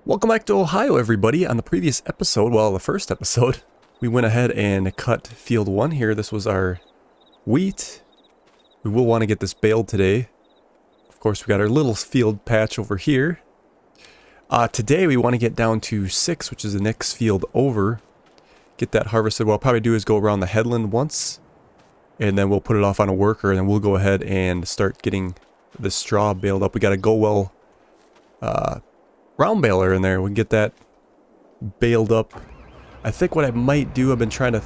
Welcome back to Ohio, everybody. On the previous episode, well, the first episode, we went ahead and cut field 1 here. This was our wheat. We will want to get this baled today. Of course, we got our little field patch over here. Today, we want to get down to 6, which is the next field over. Get that harvested. What I'll probably do is go around the headland once, and then we'll put it off on a worker, and then we'll go ahead and start getting the straw baled up. We got a go-well round baler in there. We can get that baled up. I think what I might do, I've been trying to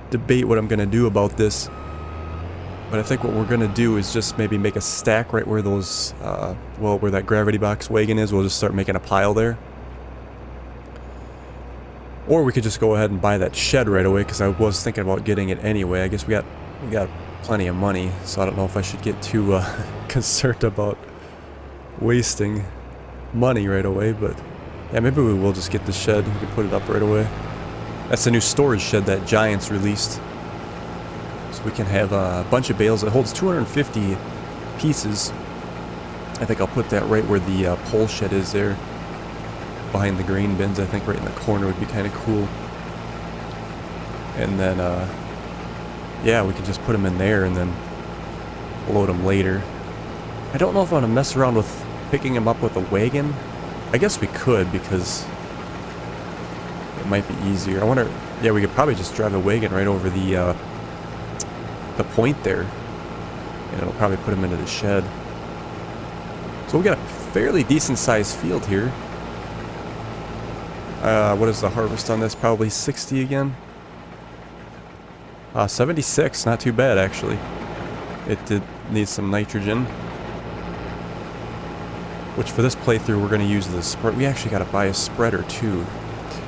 debate what I'm going to do about this, but I think what we're going to do is just maybe make a stack right where those, well, where that gravity box wagon is. We'll just start making a pile there. Or we could just go ahead and buy that shed right away, because I was thinking about getting it anyway. I guess we got plenty of money, so I don't know if I should get too concerned about wasting money right away, but yeah, maybe we will just get the shed. We can put it up right away. That's the new storage shed that Giants released, so we can have a bunch of bales. It holds 250 pieces. I think I'll put that right where the pole shed is there, behind the grain bins. I think right in the corner would be kind of cool. And then yeah, we could just put them in there and then load them later. I don't know if I want to mess around with picking him up with a wagon. I guess we could, because it might be easier. I wonder, yeah, we could probably just drive a wagon right over the point there, and it'll probably put him into the shed. So we got a fairly decent sized field here. What is the harvest on this? Probably 60 again. 76, not too bad actually. It did need some nitrogen, which for this playthrough we're going to use the spread. We actually got to buy a spreader too.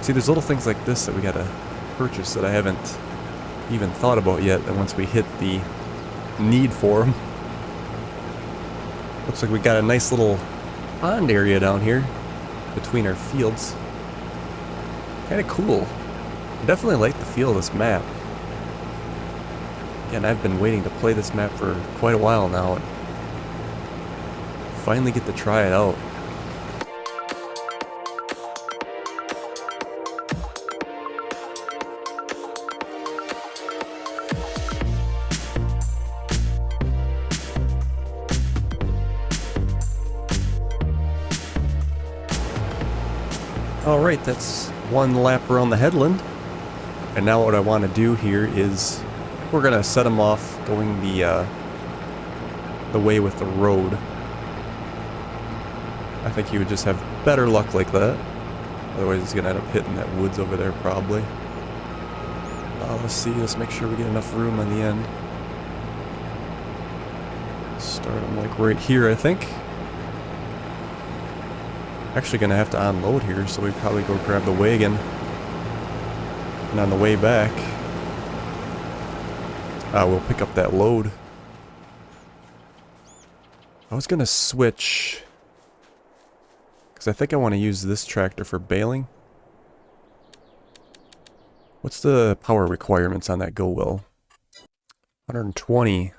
See, there's little things like this that we got to purchase that I haven't even thought about yet, and once we hit the need for them. Looks like we got a nice little pond area down here between our fields. Kind of cool. I definitely like the feel of this map. Again, I've been waiting to play this map for quite a while now, and finally get to try it out. Alright, that's one lap around the headland. And now what I want to do here is we're going to set him off going the way with the road. I think he would just have better luck like that. Otherwise he's going to end up hitting that woods over there probably. Let's see, let's make sure we get enough room on the end. Start him like right here, I think. Actually going to have to unload here, so we probably go grab the wagon. And on the way back, we'll pick up that load. I was going to switch, because I think I want to use this tractor for baling. What's the power requirements on that go-well? 120.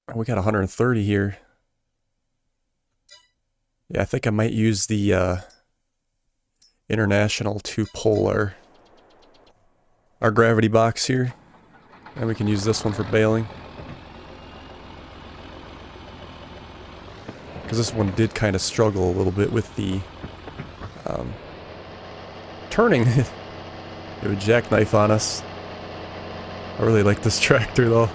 Oh, we got 130 here. Yeah, I think I might use the International to pull our gravity box here. And we can use this one for baling. Because this one did kind of struggle a little bit with the turning. It would jackknife on us. I really like this tractor though.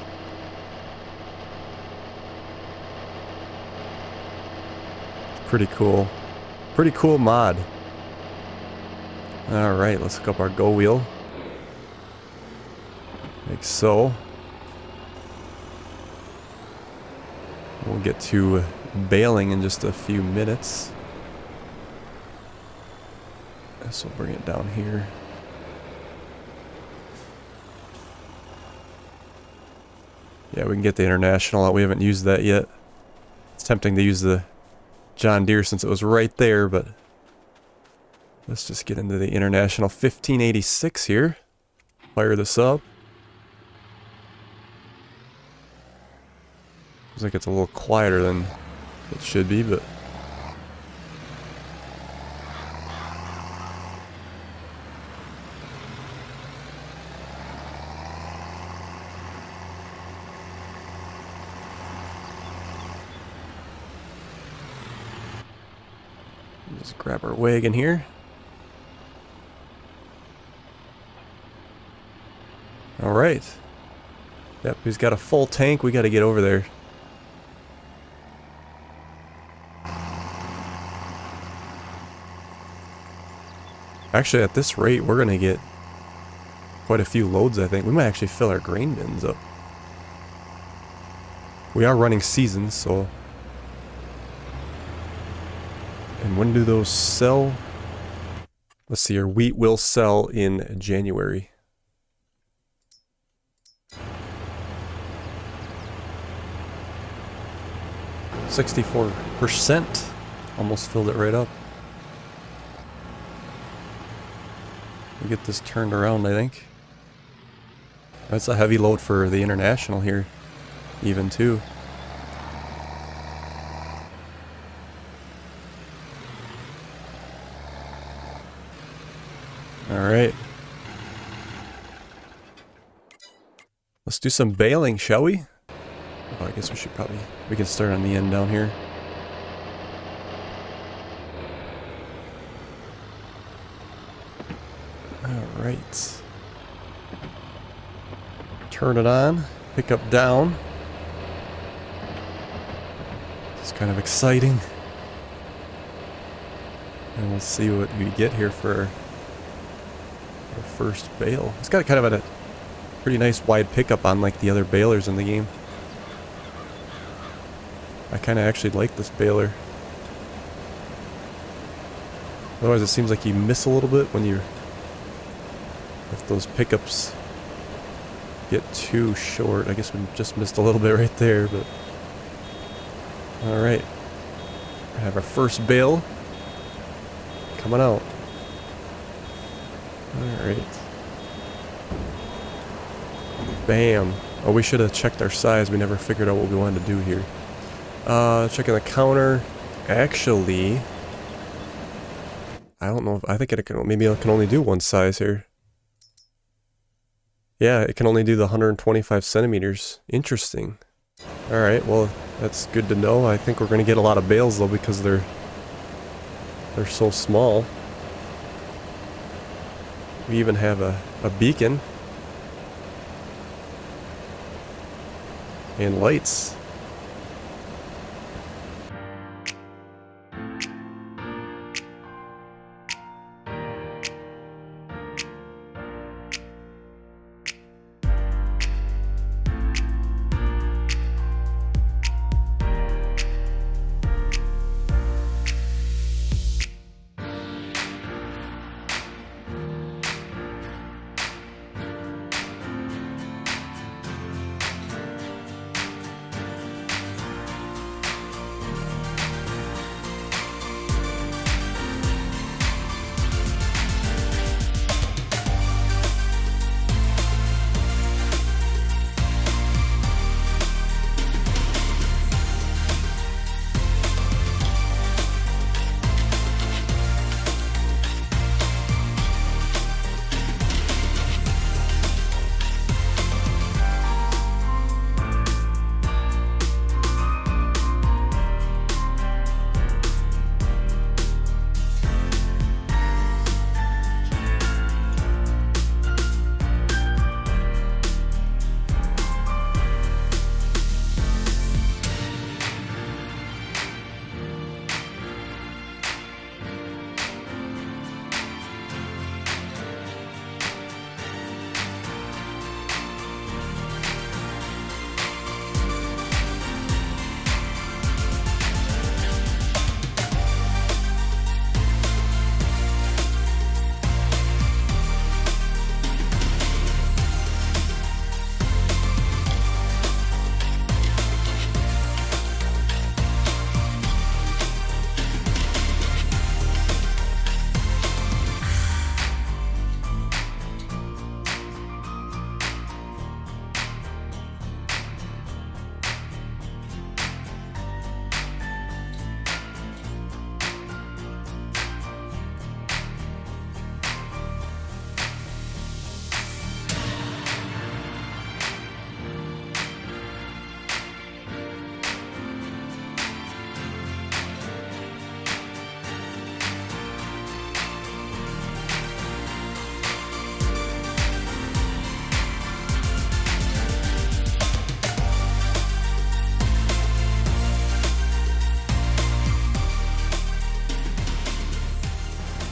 It's pretty cool. Pretty cool mod. Alright, let's hook up our go wheel. Like so. We'll get to baling in just a few minutes. This will bring it down here. Yeah, we can get the International out. We haven't used that yet. It's tempting to use the John Deere since it was right there, but let's just get into the International 1586 here. Fire this up. Looks like it's a little quieter than it should be, but Just grab our wagon here. All right. Yep, he's got a full tank. We got to get over there. Actually, at this rate, we're going to get quite a few loads, I think. We might actually fill our grain bins up. We are running seasons, so... And when do those sell? Let's see, our wheat will sell in January. %. Almost filled it right up. We get this turned around, I think. That's a heavy load for the international here, even too. Alright. Let's do some baling, shall we? Oh, I guess we can start on the end down here. Alright. Turn it on, pick up down. It's kind of exciting. And we'll see what we get here for our first bale. It's got kind of a pretty nice wide pickup on like the other balers in the game. I kind of actually like this baler. Otherwise it seems like you miss a little bit when you're... If those pickups get too short. I guess we just missed a little bit right there, but... Alright. We have our first bale coming out. Alright. Bam. Oh, we should have checked our size. We never figured out what we wanted to do here. Checking the counter. Actually... I don't know if... I think maybe it can only do one size here. Yeah, it can only do the 125 centimeters. Interesting. Alright, well, that's good to know. I think we're going to get a lot of bales, though, because they're so small. We even have a beacon. And lights.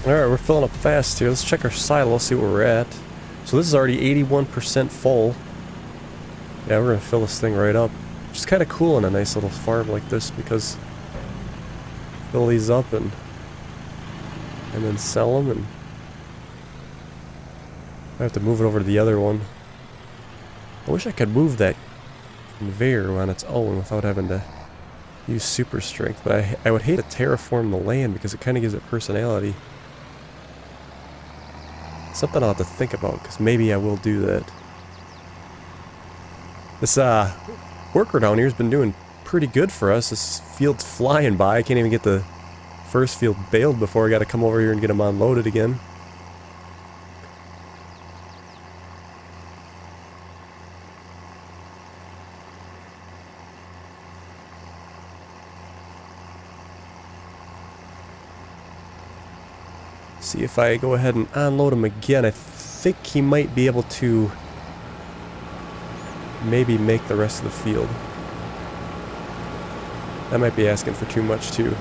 Alright, we're filling up fast here. Let's check our silo, see where we're at. So this is already 81% full. Yeah, we're gonna fill this thing right up. Which is kind of cool in a nice little farm like this, because fill these up and then sell them, and I have to move it over to the other one. I wish I could move that conveyor on its own without having to use super strength, but I would hate to terraform the land because it kind of gives it personality. Something I'll have to think about, because maybe I will do that. This worker down here has been doing pretty good for us. This field's flying by. I can't even get the first field baled before I got to come over here and get them unloaded again. See if I go ahead and unload him again. I think he might be able to maybe make the rest of the field. That might be asking for too much too.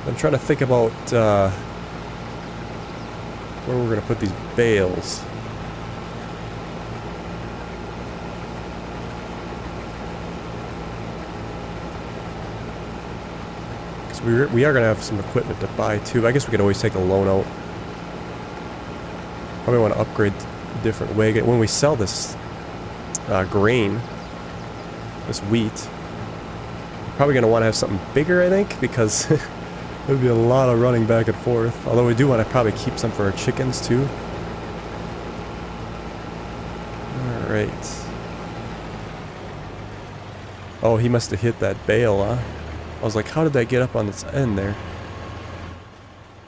I'm trying to think about where we're going to put these bales. We are going to have some equipment to buy too. I guess we could always take a loan out. Probably want to upgrade a different wagon. When we sell this grain, this wheat, we're probably going to want to have something bigger, I think, because there'd be a lot of running back and forth. Although we do want to probably keep some for our chickens too. Alright. Oh, he must have hit that bale, huh? I was like, how did that get up on its end there?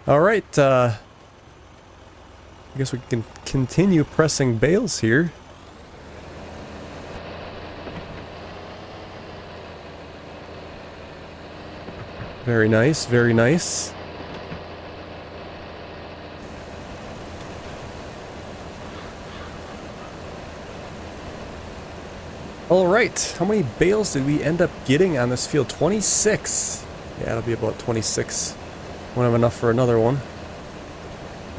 Alright, I guess we can continue pressing bales here. Very nice, very nice. Alright, how many bales did we end up getting on this field? 26. Yeah, it'll be about 26. Won't have enough for another one.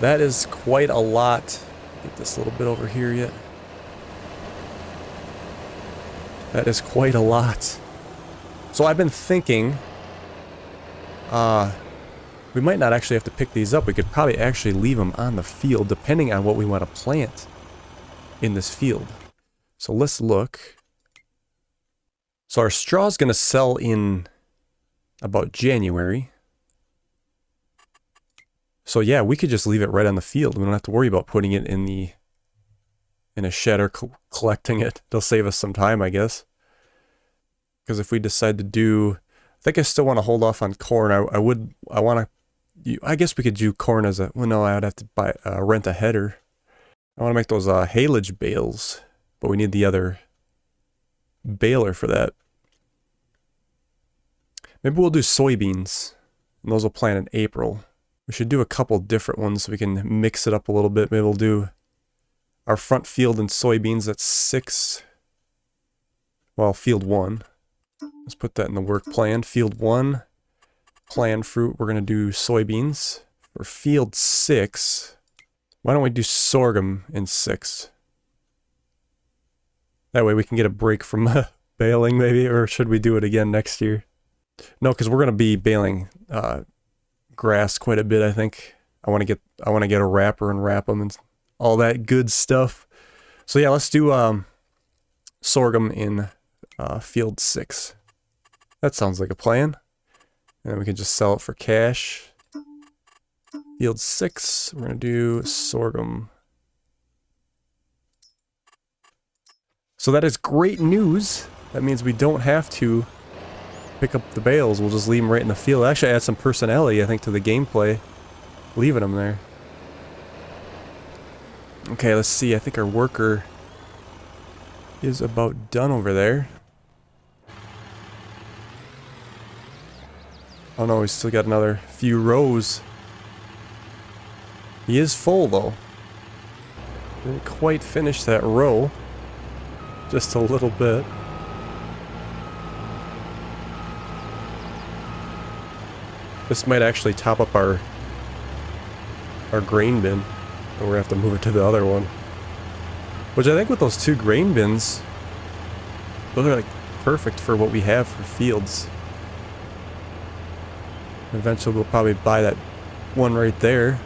That is quite a lot. Get this little bit over here yet. That is quite a lot. So I've been thinking, we might not actually have to pick these up. We could probably actually leave them on the field, depending on what we want to plant in this field. So let's look. So our straw is going to sell in about January. So yeah, we could just leave it right on the field. We don't have to worry about putting it in a shed or collecting it. They'll save us some time, I guess. Because if we decide to do, I think I still want to hold off on corn. I guess we could do corn as a, well no, I would have to buy, rent a header. I want to make those haylage bales, but we need the other baler for that. Maybe we'll do soybeans, and those will plant in April. We should do a couple different ones so we can mix it up a little bit. Maybe we'll do our front field and soybeans. That's 6. Well, field 1. Let's put that in the work plan. Field 1, plan fruit. We're going to do soybeans. For field 6, why don't we do sorghum in 6? That way we can get a break from baling maybe, or should we do it again next year? No, because we're going to be baling grass quite a bit, I think. I want to get a wrapper and wrap them and all that good stuff. So yeah, let's do sorghum in field 6. That sounds like a plan. And then we can just sell it for cash. Field 6, we're going to do sorghum. So that is great news. That means we don't have to pick up the bales. We'll just leave them right in the field. Actually, add some personality, I think, to the gameplay, leaving them there. Okay, let's see. I think our worker is about done over there. Oh no, he's still got another few rows. He is full, though. Didn't quite finish that row. Just a little bit. This might actually top up our grain bin. And we're gonna have to move it to the other one. Which I think with those 2 grain bins, those are like perfect for what we have for fields. Eventually we'll probably buy that one right there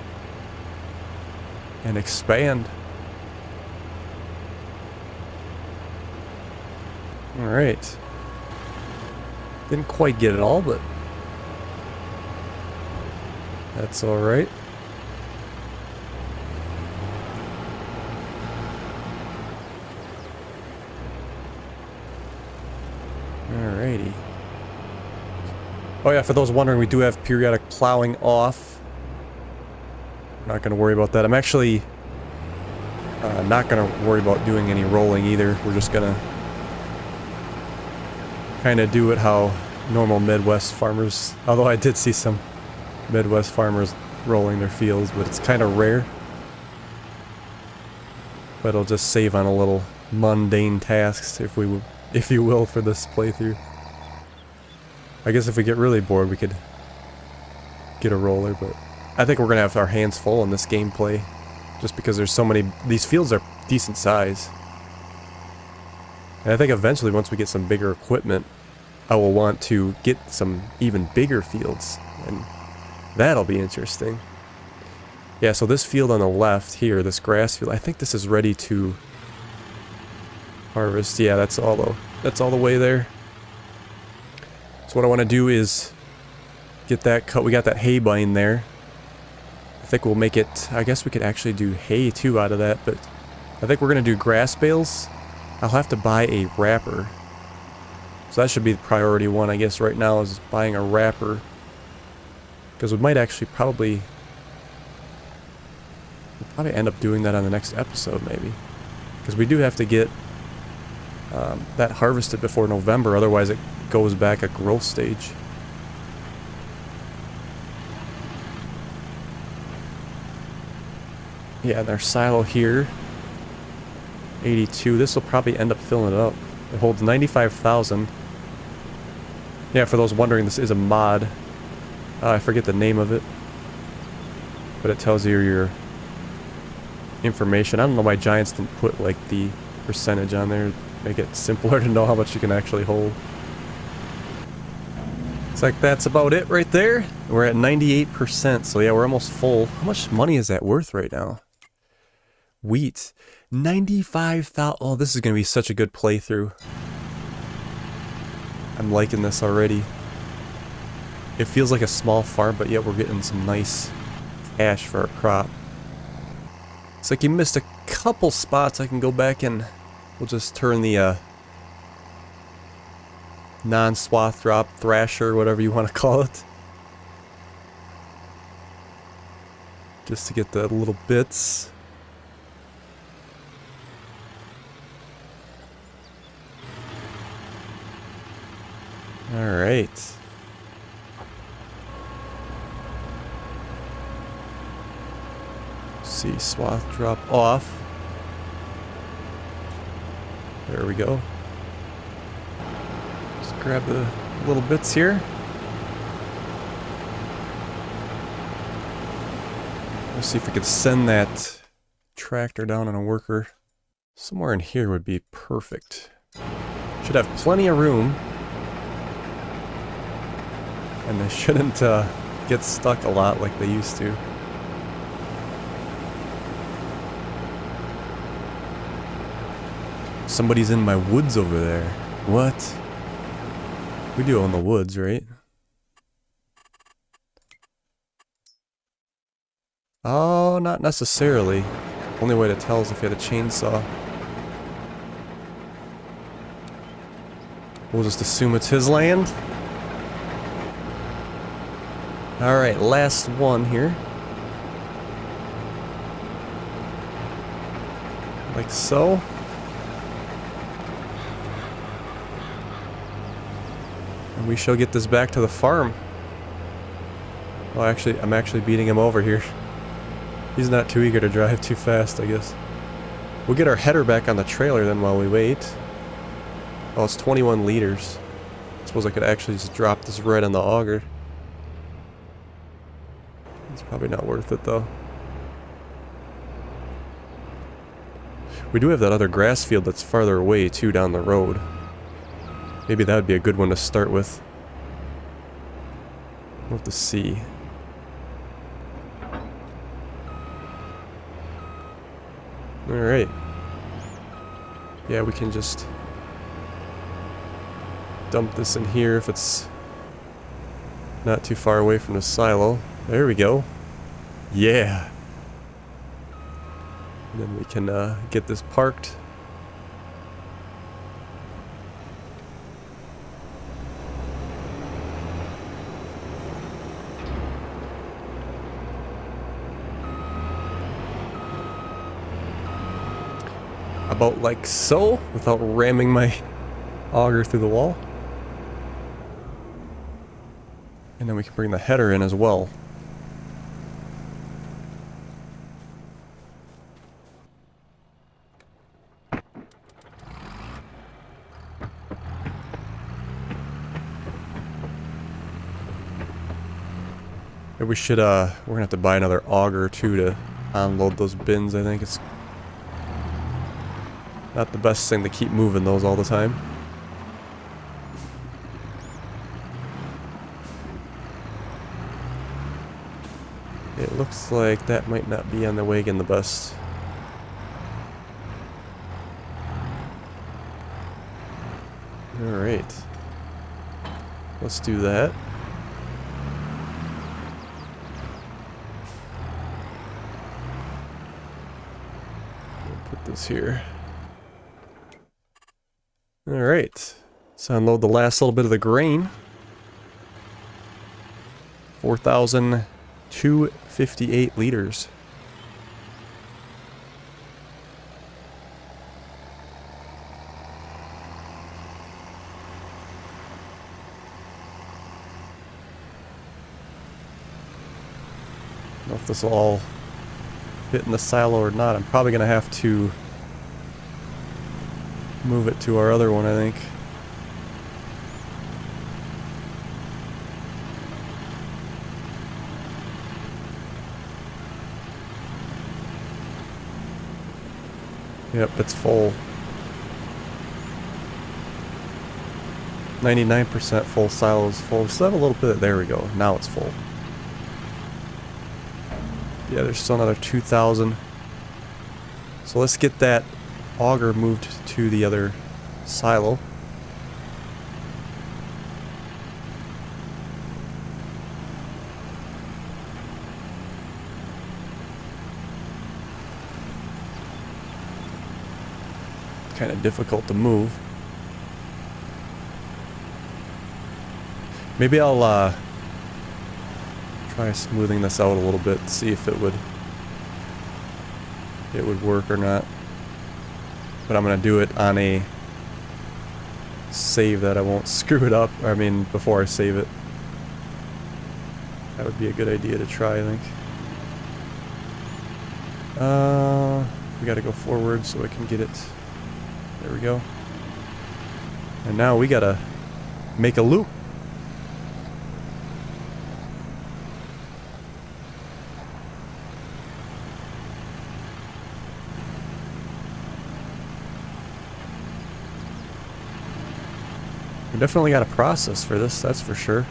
and expand. Alright. Didn't quite get it all, but that's alright. Alrighty. Oh yeah, for those wondering, we do have periodic plowing off. We're not going to worry about that. I'm actually not going to worry about doing any rolling either. We're just going to kind of do it how normal Midwest farmers... Although I did see some Midwest farmers rolling their fields, but it's kind of rare. But it'll just save on a little mundane tasks, if you will, for this playthrough. I guess if we get really bored, we could get a roller, but I think we're gonna have our hands full in this gameplay, just because there's so many. These fields are decent size, and I think eventually, once we get some bigger equipment, I will want to get some even bigger fields, and that'll be interesting. Yeah, so this field on the left here, this grass field, I think this is ready to harvest. Yeah, that's all the way there. So what I want to do is get that cut. We got that hay bind there. I think we'll make it... I guess we could actually do hay too out of that, but I think we're going to do grass bales. I'll have to buy a wrapper. So that should be priority 1, I guess, right now, is buying a wrapper. Because we might actually probably... We'll probably end up doing that on the next episode, maybe. Because we do have to get that harvested before November, otherwise it goes back a growth stage. Yeah, and our silo here, 82. This will probably end up filling it up. It holds 95,000. Yeah, for those wondering, this is a mod. I forget the name of it, but it tells you your information. I don't know why Giants didn't put like the percentage on there. Make it simpler to know how much you can actually hold. Looks like that's about it right there. We're at 98%, so yeah, we're almost full. How much money is that worth right now? Wheat. 95,000. Oh, this is going to be such a good playthrough. I'm liking this already. It feels like a small farm, but yet we're getting some nice cash for our crop. It's like you missed a couple spots. I can go back and we'll just turn the non-swath drop, thrasher, whatever you want to call it. Just to get the little bits. Alright. See, swath drop off. There we go. Just grab the little bits here. Let's see if we could send that tractor down on a worker. Somewhere in here would be perfect. Should have plenty of room. And they shouldn't get stuck a lot like they used to. Somebody's in my woods over there. What? We do own the woods, right? Oh, not necessarily. Only way to tell is if you had a chainsaw. We'll just assume it's his land. Alright, last one here. Like so. And we shall get this back to the farm. Well, actually, I'm actually beating him over here. He's not too eager to drive too fast, I guess. We'll get our header back on the trailer then while we wait. Oh, it's 21 liters. I suppose I could actually just drop this right on the auger. Probably not worth it though. We do have that other grass field that's farther away too down the road. Maybe that would be a good one to start with. We'll have to see. Alright. Yeah, we can just dump this in here if it's not too far away from the silo. There we go. Yeah. And then we can get this parked. About like so, without ramming my auger through the wall. And then we can bring the header in as well. Maybe we should, we're gonna have to buy another auger too to unload those bins. I think it's not the best thing to keep moving those all the time. It looks like that might not be on the wagon the best. Alright. Let's do that. We'll put this here. Alright. Let's unload the last little bit of the grain. 4,258 liters. I don't know if this will all fit in the silo or not. I'm probably going to have to move it to our other one, I think. Yep, it's full. 99% full, silo is full. Still have a little bit. There we go. Now it's full. Yeah, there's still another 2,000. So let's get that auger moved to the other silo. Kind of difficult to move. Maybe I'll try smoothing this out a little bit, see if it would work or not. But I'm gonna do it on a save that I won't screw it up. I mean, before I save it. That would be a good idea to try, I think. We gotta go forward so I can get it. There we go. And now we gotta make a loop. We definitely got a process for this, that's for sure.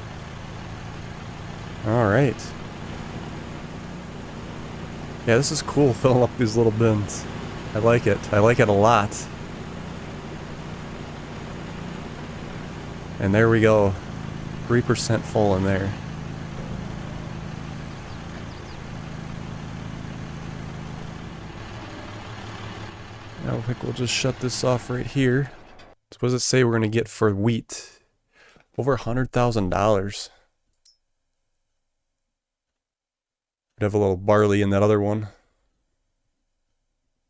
Alright. Yeah, this is cool, filling up these little bins. I like it. I like it a lot. And there we go. 3% full in there. Now I think we'll just shut this off right here. So what does it say we're going to get for wheat? Over $100,000. We'd have a little barley in that other one.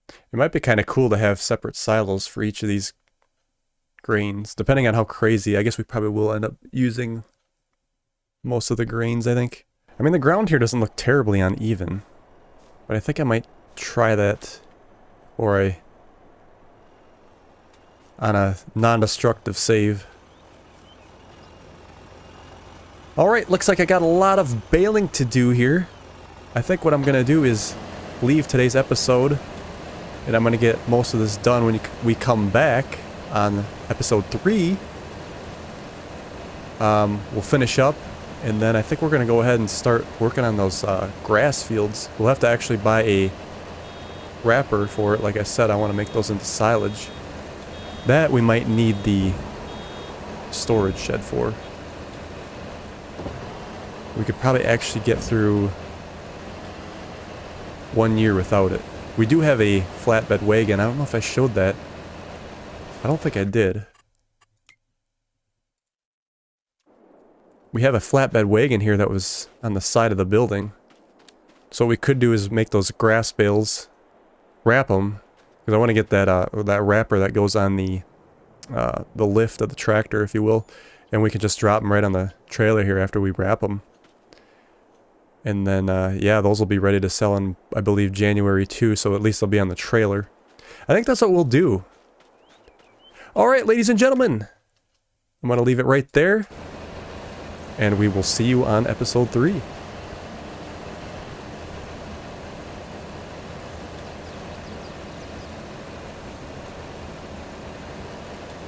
It might be kind of cool to have separate silos for each of these grains, depending on how crazy. I guess we probably will end up using most of the grains, I think. I mean, the ground here doesn't look terribly uneven, but I think I might try that on a non-destructive save. Alright, looks like I got a lot of baling to do here. I think what I'm going to do is leave today's episode, and I'm going to get most of this done when we come back on episode 3. We'll finish up, and then I think we're going to go ahead and start working on those grass fields. We'll have to actually buy a wrapper for it. Like I said, I want to make those into silage. That we might need the storage shed for. We could probably actually get through 1 year without it. We do have a flatbed wagon. I don't know if I showed that. I don't think I did. We have a flatbed wagon here that was on the side of the building. So what we could do is make those grass bales, wrap them, because I want to get that that wrapper that goes on the lift of the tractor, if you will, and we can just drop them right on the trailer here after we wrap them. And then, yeah, those will be ready to sell in, I believe, January 2, so at least they'll be on the trailer. I think that's what we'll do. Alright, ladies and gentlemen, I'm going to leave it right there, and we will see you on episode 3.